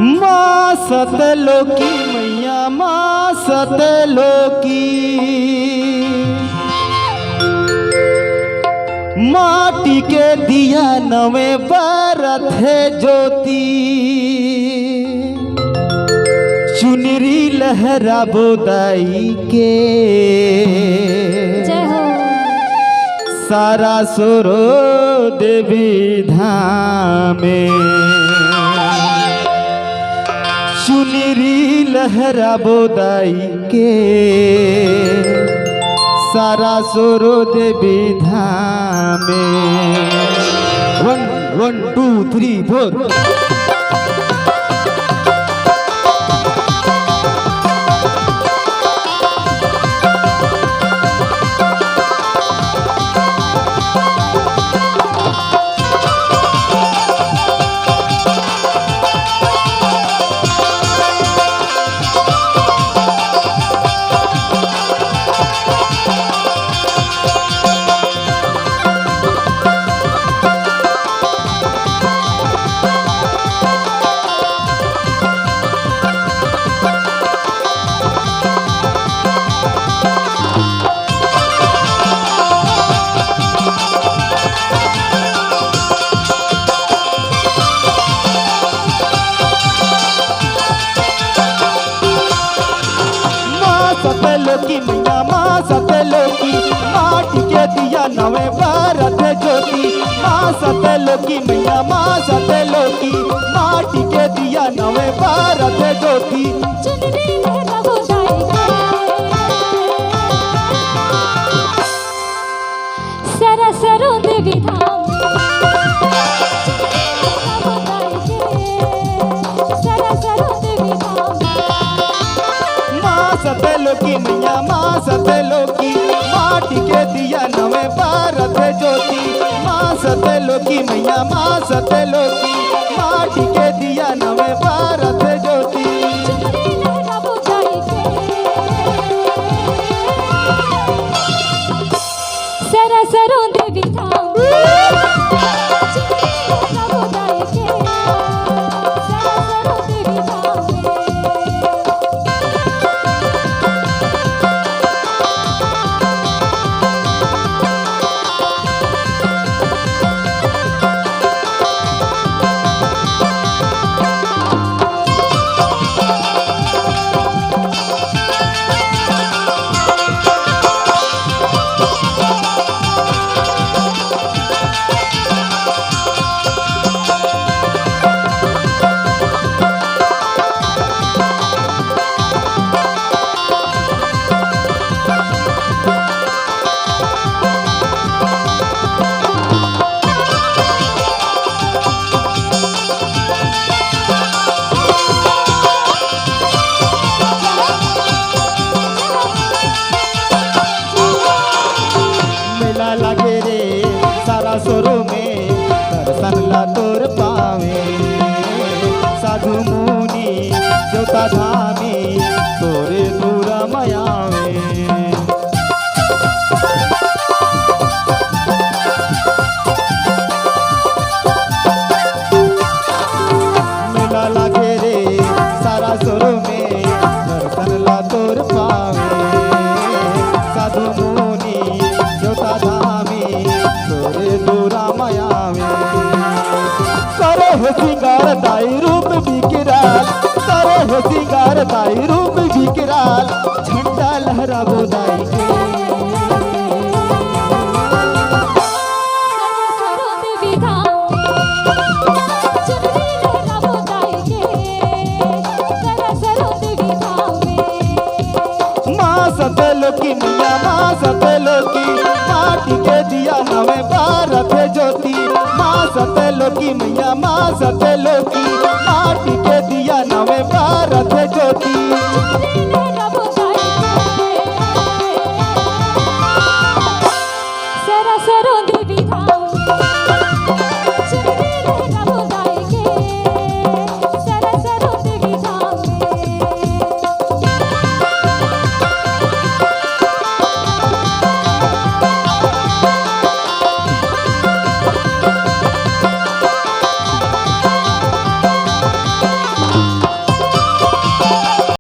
माँ सतलोकी मैया माँ सतलोकी माटी के दिया नवे बरत है ज्योति चुनरी लहरा बोदाई के जय हो सारा सुरो देवी धामे चुनरी लहरा बोदाई के सारा सुरो देवी धामे 1 2 3 4 सतलोकी मैया माँ सतलोकी माटी के दिया नवे बरत ज्योति माँ सतलोकी मैया माँ सतलोकी माटी के दिया नवे बरत ज्योति चुनरी लहरा बोदाई सारा सरो देवी धाम सारा सरो देवी धाम सतलोकी मैया माँ सतलोकी माटी के दिया नवे बरत ज्योति माँ सतलोकी मैया माँ सतलोकी माटी के दिया नवे बरत ज्योति चुनरी लहरा बोदाई सारा सरो देवी धाम चुनरी लहरा बोदाई सारा सरो देवी धाम लगे रे सारा सोरो में दर्शन ला तोर पावे साधु मुनि देवता धामी तोरे दूर मयावे मेला लगे रे सारा सोरो में दर्शन ला तोर पावे साधु मुनि देवता धामी तोरे दूरा मयावे करे हो सिंगार दाई रूप बिकराल करे हो सिंगार दाई रूप बिकराल झंडा लहरा बोदाई के सरो देवी धाम चुनरी लहरा बोदाई सारा सरो देवी धाम माँ सतलोकी मैया माँ सतलोकी माटी के दिया नवे बरत ज्योति माँ सतलोकी मैया माँ सतलोकी माटी के दिया नवे बरत ज्योति चुनरी लहरा बोदाई सारा सरो